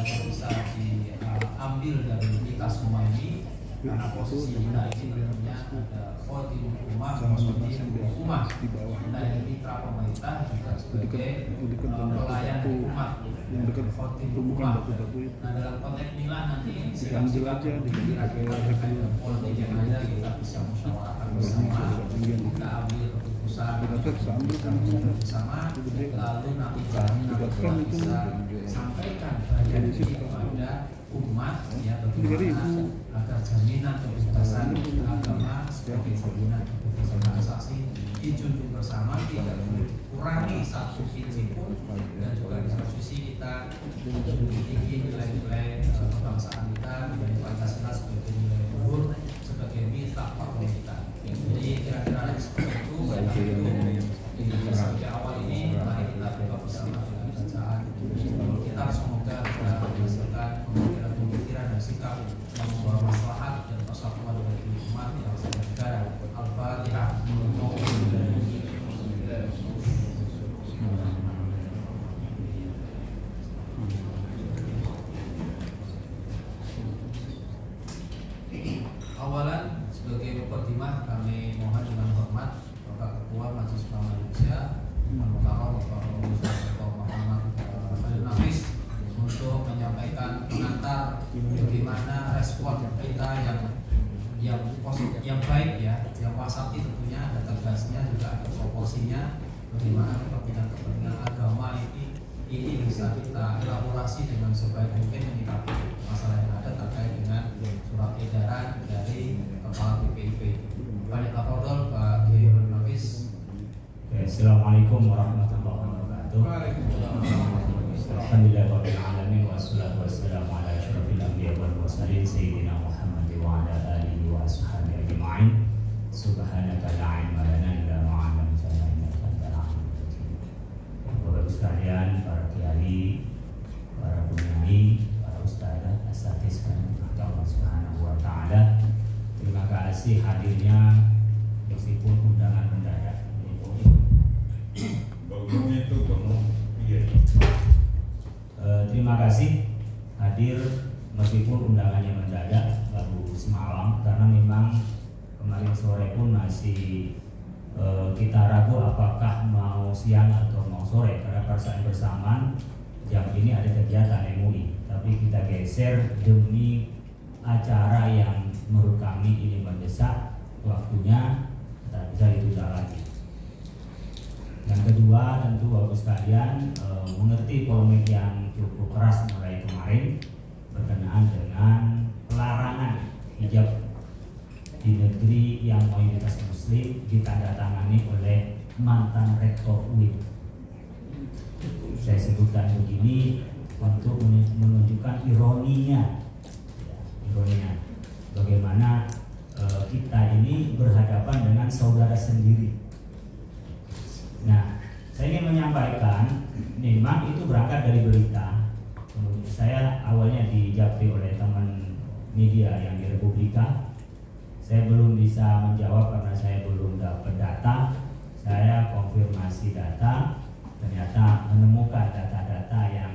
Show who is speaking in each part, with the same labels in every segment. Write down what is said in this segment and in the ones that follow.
Speaker 1: bisa diambil dari kita semua ini, karena posisi kita ini tentunya ada khotimul ummah, khotimul ummah. Kita ini mitra pemerintah juga sebagai pelayan umat, khotimul ummah. Nah, dalam konteks inilah nanti sikap-sikap kira-kira terkait politik yang ada kita bisa musyawarahkan bersama, kita ambil keputusan bersama, lalu nanti kita bisa sampaikan bagian ini kepada umat, ya, bagaimana agar jaminan kebebasan agama sebagai jaminan kebebasan asasi dijunjung bersama, tidak kurangi satu inci pun, dan juga di satu sisi kita menjunjung tinggi nilai-nilai kebangsaan kita, nilai Pancasila sebagai nilai luhur, sebagai mitra partner kita. Jadi kira-kira seperti itu. Di sejak awal ini mari kita buka bersama dengan bacaan kita, semoga bisa menghasilkan pemikiran dan sikap yang membawa maslahat dan persatuan bagi umat yang satu negara. Al-Fatihah. Awalan sebagai mukadimah kami mohon dengan hormat Bapak Ketua Majelis Ulama Indonesia Al-Mukarram Bapak Muhammad Nafis untuk menyampaikan pengantar bagaimana respon kita yang baik, ya, yang wasati tentunya, ada tegasnya juga ada proporsinya, bagaimana kepentingan agama ini bisa kita elaborasi dengan sebaik mungkin menyikapi masalah yang ada terkait dengan surat edaran dari Kepala BPIP. Banyak tafadhol Pak Kiai Nafis.
Speaker 2: Assalamualaikum warahmatullahi wabarakatuh. Alhamdulillahirabbil alamin wassalatu wassalamu ala asyrofil anbiya'i wal mursalin sayyidina Muhammad wa ala alihi wa ashabihi ajma'in. Subhanaka la ilma lana illa ma 'allamtana innaka antal alimul hakim. Bapak Ibu sekalian, para kiai, para bunyai, para ustadzah, asatiz Allah Subhanahu wa taala. Terima kasih hadirnya meskipun undangan mendadak. Terima kasih hadir meskipun undangannya mendadak baru semalam, karena memang kemarin sore pun masih kita ragu apakah mau siang atau mau sore, karena pada saat bersamaan jam ini ada kegiatan MUI, tapi kita geser demi acara yang menurut kami ini mendesak waktunya, tak bisa ditunda lagi. Yang kedua, tentu Bapak sekalian mengerti polemik yang cukup keras mulai kemarin berkenaan dengan pelarangan hijab di negeri yang mayoritas Muslim ditandatangani oleh mantan rektor UIN. Saya sebutkan begini untuk menunjukkan ironinya bagaimana kita ini berhadapan dengan saudara sendiri. Nah, saya ingin menyampaikan, memang itu berangkat dari berita. Kemudian saya awalnya dijapri oleh teman media yang di Republika. Saya belum bisa menjawab karena saya belum dapat data. Saya konfirmasi data, ternyata menemukan data-data yang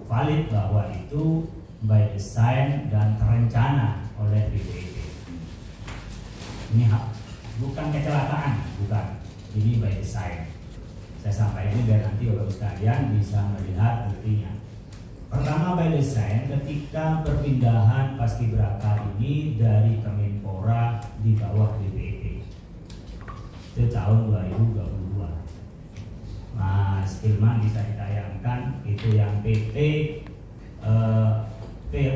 Speaker 2: valid bahwa itu by design dan terencana oleh BPIP. Ini bukan kecelakaan, bukan. Ini by design. Saya sampaikan biar nanti Bapak sekalian bisa melihat buktinya. Pertama, by design ketika perpindahan Paskibraka ini dari Kemenpora di bawah BPIP itu tahun 2022. Mas Firman bisa ditayangkan itu yang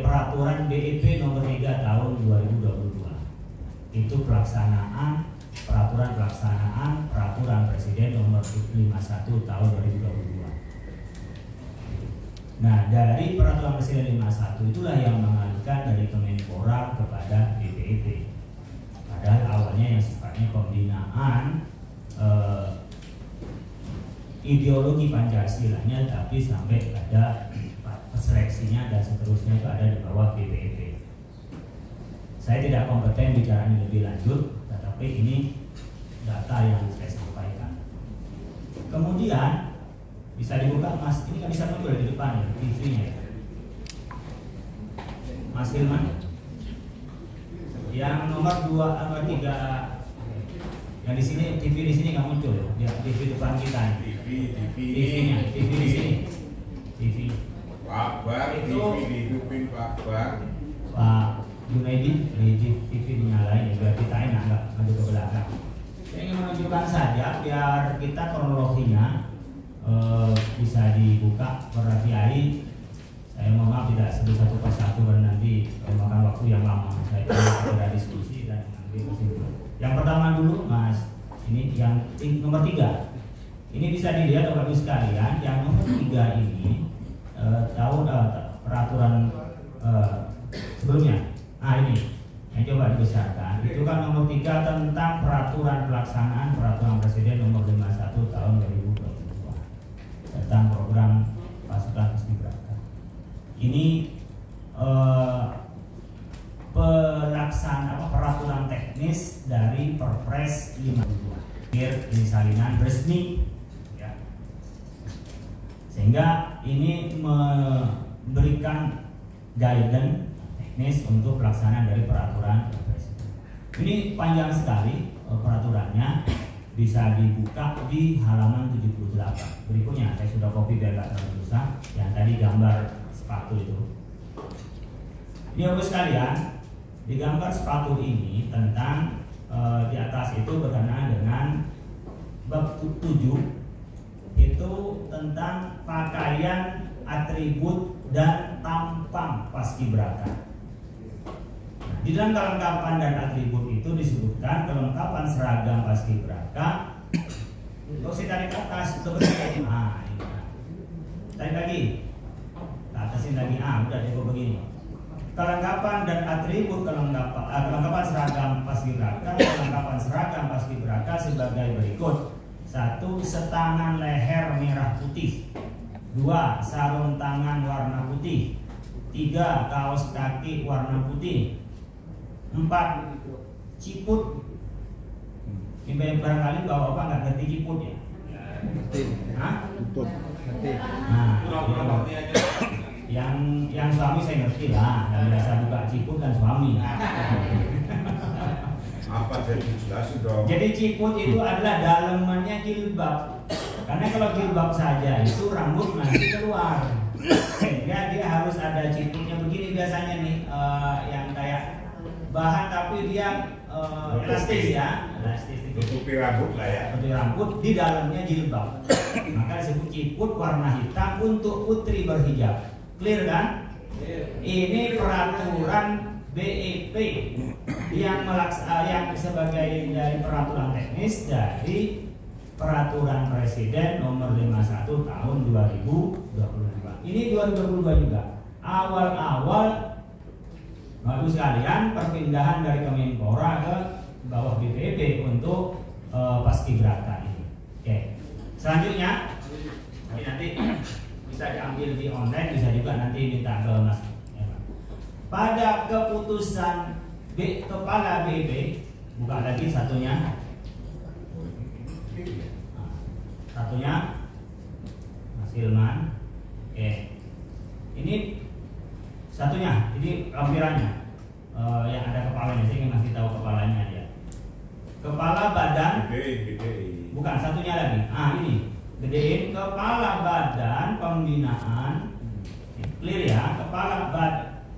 Speaker 2: peraturan BEP nomor 3 tahun 2022. Itu peraturan pelaksanaan peraturan Presiden nomor 51 tahun 2022. Nah, dari peraturan Presiden 51 itulah yang mengalihkan dari Kemenpora kepada BPIP. Padahal awalnya yang sifatnya pembinaan ideologi Pancasilanya, tapi sampai ada seleksinya dan seterusnya itu ada di bawah BPIP. Saya tidak kompeten bicara ini lebih lanjut, tetapi ini data yang saya sampaikan. Kemudian bisa dibuka Mas, ini kan bisa muncul di depan ya, TV-nya. Mas Hilman. Yang nomor 3 yang di sini, TV di sini nggak muncul ya, TV depan kita. TV-nya, TV di sini. TV.
Speaker 3: Pak Bar,
Speaker 2: Itu,
Speaker 3: TV dihidupin Pak Bar.
Speaker 2: Pak Junaidi, TV dinyalain ya, biar kita enak nggak maju ke belakang. Saya ingin menunjukkan saja biar kita kronologinya bisa dibuka. Para kiai, saya mohon maaf tidak sebut satu persatu karena nanti memakan waktu yang lama. Saya ingin segera diskusi dan mengambil kesimpulan. Yang pertama dulu, Mas, ini yang nomor 3. Ini bisa dilihat Bapak Ibu sekalian, yang nomor 3 ini peraturan sebelumnya. Ini yang coba dibesarkan. Itu kan nomor 3 tentang peraturan pelaksanaan peraturan Presiden nomor 51 tahun 2022 tentang program pasukan paskibraka. Ini peraturan teknis dari Perpres 52. Ini salinan resmi ya. Sehingga ini memberikan guidance teknis untuk pelaksanaan dari peraturan Presiden. Ini panjang sekali peraturannya, bisa dibuka di halaman 78. Berikutnya saya sudah copy biar nggak terlalu susah. Yang tadi gambar sepatu itu. Ini Bapak sekalian, di gambar sepatu ini tentang di atas itu berkenaan dengan bab 7 itu tentang pakaian, atribut dan tampang paskibraka. Di dalam kelengkapan dan atribut itu disebutkan kelengkapan seragam paskibraka. Untuk saya tarik ke atas itu begini. Tarik lagi, ke atasin lagi. Udah cukup begini. Kelengkapan dan atribut kelengkapan seragam paskibraka. Kelengkapan seragam paskibraka sebagai berikut: 1. Setangan leher merah putih. 2. Sarung tangan warna putih. 3. Kaos kaki warna putih. 4. Ciput. Ini barangkali bapak nggak ngerti ciput ya?
Speaker 4: Ngerti. Ngerti.
Speaker 2: Yang suami saya ngerti lah, yang biasa buka ciput kan suami.
Speaker 3: Apa jadi jelasin dong?
Speaker 2: Jadi ciput itu adalah dalemannya jilbab. Karena kalau jilbab saja itu rambut nanti keluar. Sehingga dia harus ada ciputnya begini biasanya nih, yang kayak bahan tapi dia elastis ya, elastis
Speaker 3: tutupi rambut lah ya.
Speaker 2: Tutupi rambut, di dalamnya jilbab. Maka disebut ciput warna hitam untuk putri berhijab. Clear kan? Ini peraturan BEP yang sebagai dari peraturan teknis dari peraturan Presiden nomor 51 tahun 2022. Ini 2022 juga. Awal-awal Bapak Ibu sekalian, perpindahan dari Kemenpora ke bawah BPP untuk paskibraka ini. Oke. Selanjutnya, ini nanti bisa diambil di online, bisa juga nanti minta ke Mas. Pada keputusan Kepala BEP, buka lagi satunya. Satunya, Mas Hilman. Oke. Ini satunya, ini lampirannya. Yang ada kepalanya, saya ingin masih tahu kepalanya ya. Kepala badan.
Speaker 3: Gede.
Speaker 2: Bukan, satunya lagi. Ini gedein kepala badan pembinaan. Clear ya, kepala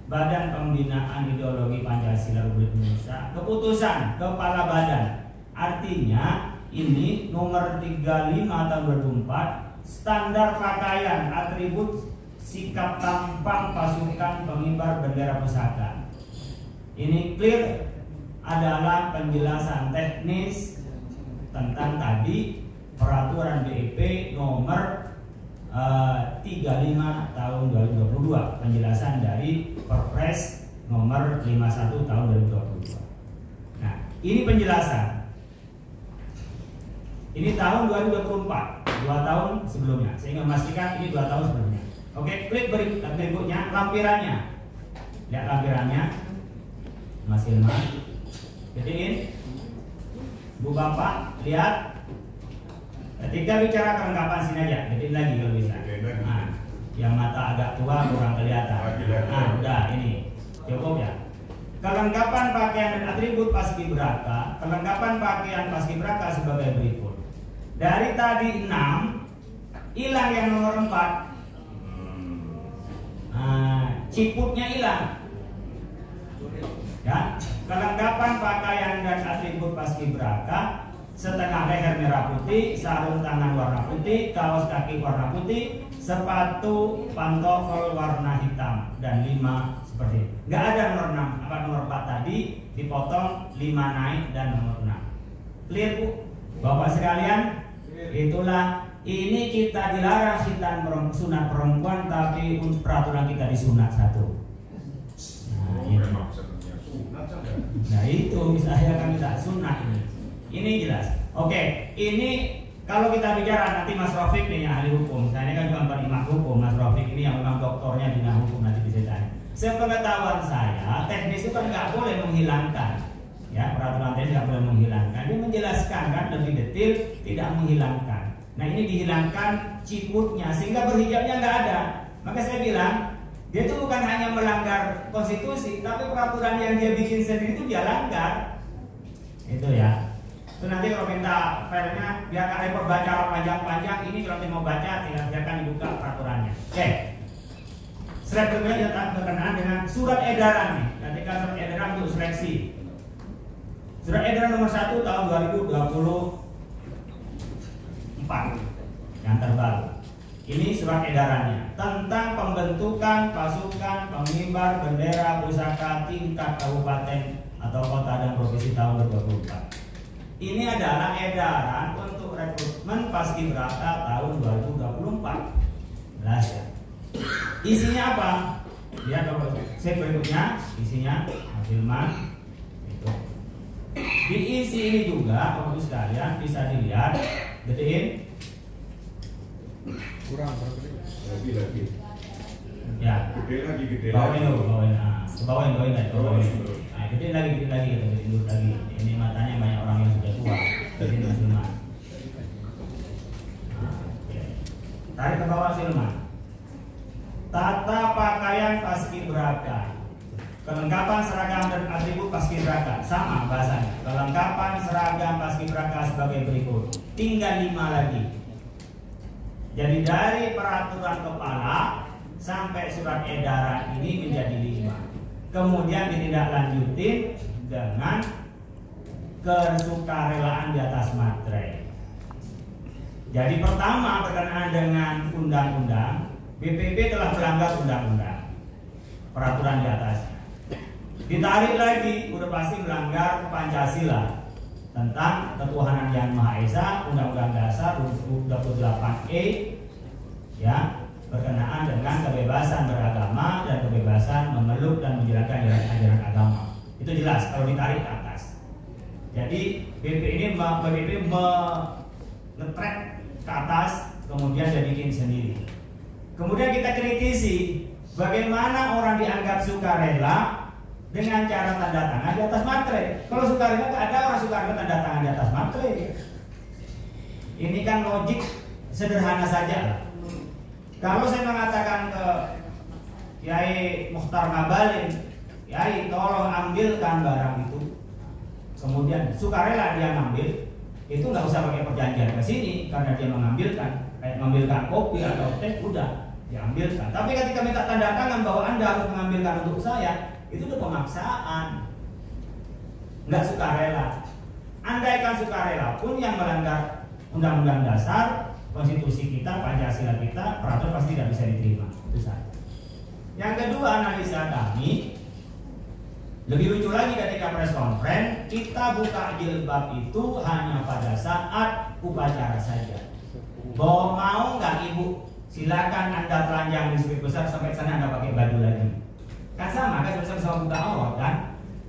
Speaker 2: badan pembinaan ideologi Pancasila Republik Indonesia. Keputusan kepala badan. Artinya ini nomor 35 tahun 2004, standar pakaian, atribut, sikap tampang pasukan pengibar bendera pusaka. Ini clear adalah penjelasan teknis tentang tadi peraturan BEP nomor 35 tahun 2022, penjelasan dari Perpres nomor 51 tahun 2022. Nah, ini penjelasan. Ini tahun 2024, 2 tahun sebelumnya. Saya ingin memastikan ini 2 tahun sebelumnya. Oke, klik berikutnya lampirannya. Lihat lampirannya, Mas Hilman. Gedein, Bu Bapak, lihat. Ketika bicara kelengkapan sini aja, gedein lagi kalau bisa. Yang mata agak tua kurang kelihatan. Udah ini. Cukup ya. Kelengkapan pakaian dan atribut paskibraka, kelengkapan pakaian paskibraka sebagai berikut. Dari tadi 6, hilang yang nomor 4. Ciputnya hilang. Ya, kelengkapan pakaian dan atribut paskibraka: setengah leher merah putih, sarung tangan warna putih, kaos kaki warna putih, sepatu pantofel warna hitam, dan 5 seperti ini. Nggak ada nomor 6, apa nomor 4 tadi dipotong 5 naik dan nomor 6. Clear Bu? Bapak sekalian, itulah ini kita dilarang sunat perempuan, tapi peraturan kita disunat 1. Nah itu misalnya kami tak sunat ini. Ini jelas. Oke, ini kalau kita bicara nanti Mas Rafiq nih yang ahli hukum. Saya ini kan juga penikmat hukum. Mas Rafiq ini yang memang doktornya di bidang hukum, nanti bisa tanya. Sepengetahuan saya, teknis itu kan nggak boleh menghilangkan. Ya, peraturan teknis nggak boleh menghilangkan. Dia menjelaskan kan lebih detail, tidak menghilangkan. Nah ini dihilangkan ciputnya sehingga berhijabnya nggak ada. Maka saya bilang dia itu bukan hanya melanggar konstitusi, tapi peraturan yang dia bikin sendiri itu dia langgar. Itu ya. Itu nanti kalau minta filenya biar Kak Repot baca panjang-panjang. Ini kalau nanti mau baca silakan dibuka peraturannya. Oke. Slide berikutnya berkenaan dengan surat edaran nih. Ketika surat edaran untuk seleksi. Surat edaran nomor 1 tahun 2024 yang terbaru. Ini surat edarannya tentang pembentukan pasukan pengibar bendera pusaka tingkat kabupaten atau kota dan provinsi tahun 2024. Ini adalah edaran untuk rekrutmen paskibraka tahun 2024. Jelas ya. Isinya apa? Lihat kalau slide berikutnya, isinya Mas Hilman. Itu. Diisi ini juga, Bapak Ibu sekalian bisa dilihat, gedein.
Speaker 4: Kurang
Speaker 3: Lagi.
Speaker 2: Ya.
Speaker 3: Gede lagi.
Speaker 2: Bawain dulu, bawain. Bawain. Nah, gede lagi lagi. Ini matanya banyak orang yang sudah tua. Jadi Mas Hilman. Tarik ke bawah Hilman. Tata pakaian paskibraka. Kelengkapan seragam dan atribut paskibraka sama bahasanya. Kelengkapan seragam paskibraka sebagai berikut. Tinggal 5 lagi. Jadi dari peraturan kepala sampai surat edaran ini menjadi 5. Kemudian ditindaklanjutin dengan kesukarelaan di atas materai. Jadi pertama berkenaan dengan undang-undang, BPP telah melanggar undang-undang, peraturan di atasnya. Ditarik lagi, udah pasti melanggar Pancasila tentang ketuhanan yang Maha Esa, Undang-Undang Dasar 28E, ya, berkenaan dengan kebebasan beragama dan kebebasan memeluk dan menjalankan ajaran agama. Itu jelas kalau ditarik ke atas. Jadi BPP nge-track ke atas, kemudian dia bikin sendiri. Kemudian kita kritisi bagaimana orang dianggap sukarela dengan cara tanda tangan di atas materai. Kalau sukarela nggak ada orang sukarela tanda tangan di atas materai. Ini kan logik sederhana saja. Kalau saya mengatakan ke Kiai Mukhtar Ngabalin, Kiai tolong ambilkan barang itu, kemudian sukarela dia ngambil, itu nggak usah pakai perjanjian ke sini karena dia mengambilkan kopi atau teh, udah diambilkan. Tapi ketika minta tanda tangan bahwa Anda harus mengambilkan untuk saya, itu udah pemaksaan, nggak sukarela. Andaikan sukarela pun yang melanggar Undang-Undang Dasar, konstitusi kita, Pancasila kita, peraturan pasti tidak bisa diterima. Itu saja. Yang kedua, analisa kami lebih lucu lagi ketika press conference, kita buka jilbab itu hanya pada saat upacara saja. Bahwa mau nggak Ibu, silakan Anda telanjang di sudut besar sampai sana Anda pakai baju lagi. Kan sama kan, sama buka aurat kan?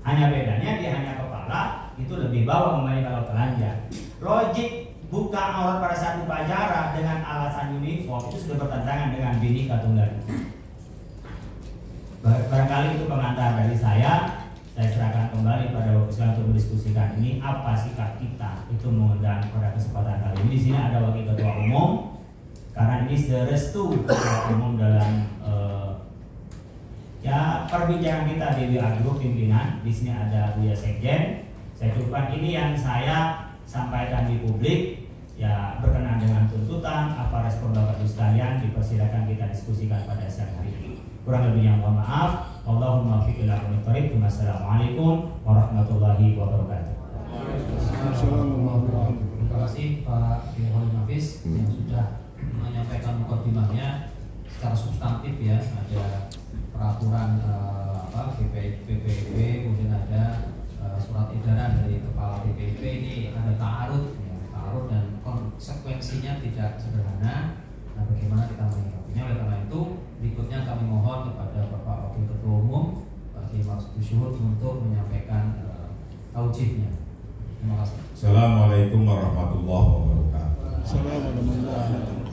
Speaker 2: Hanya bedanya dia hanya kepala, itu lebih bawah kembali kalau telanjang. Logik buka aurat pada saat upacara dengan alasan uniform itu sudah bertentangan dengan Bhinneka Tunggal Ika. Barangkali itu pengantar dari saya serahkan kembali pada Bapak sekalian untuk mendiskusikan ini apa sikap kita itu mengundang pada kesempatan kali ini. Di sini ada Wakil Ketua Umum karena ini serestu Ketua Umum dalam Ya, perbincangan kita di WA Group pimpinan, di sini ada Buya Sekjen. Saya cukupkan ini yang saya sampaikan di publik. Ya, berkenaan dengan tuntutan, apa respon Bapak Ibu sekalian, dipersilakan kita diskusikan pada siang hari ini. Kurang lebihnya mohon maaf. Allahumma fiqh ila aqwamit thoriq. Wassalamualaikum warahmatullahi wabarakatuh.
Speaker 1: Terima kasih Pak Kiai Hafiz yang sudah menyampaikan mukadimahnya secara substantif ya. Ada peraturan BPIP, kemudian ada surat edaran dari kepala BPIP, ini ada ta'arud ya, ta'arud dan konsekuensinya tidak sederhana. Nah, bagaimana kita menyikapinya? Oleh karena itu, berikutnya kami mohon kepada Bapak Wakil Ketua Umum Pak Kiai Maksud Syuhud untuk menyampaikan taujihnya. Terima kasih.
Speaker 3: Assalamualaikum warahmatullahi wabarakatuh.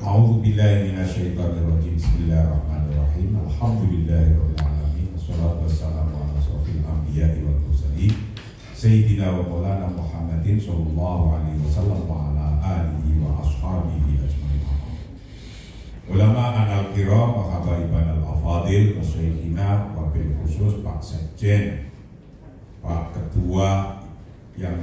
Speaker 3: A'udzu billahi minasyaitonir rajim. Bismillahirrahmanirrahim. Alhamdulillahirabbil alamin. Wassalatu wassalamu ala asrofil anbiya'i wal mursalin Sayyidina wa maulana Muhammadin sallallahu alaihi wasallam wa ala alihi wa ashabihi ajmain. Ulama anal kiram wa habaiban al afadil wa syekhina wa bil khusus Pak Sekjen, Pak Ketua yang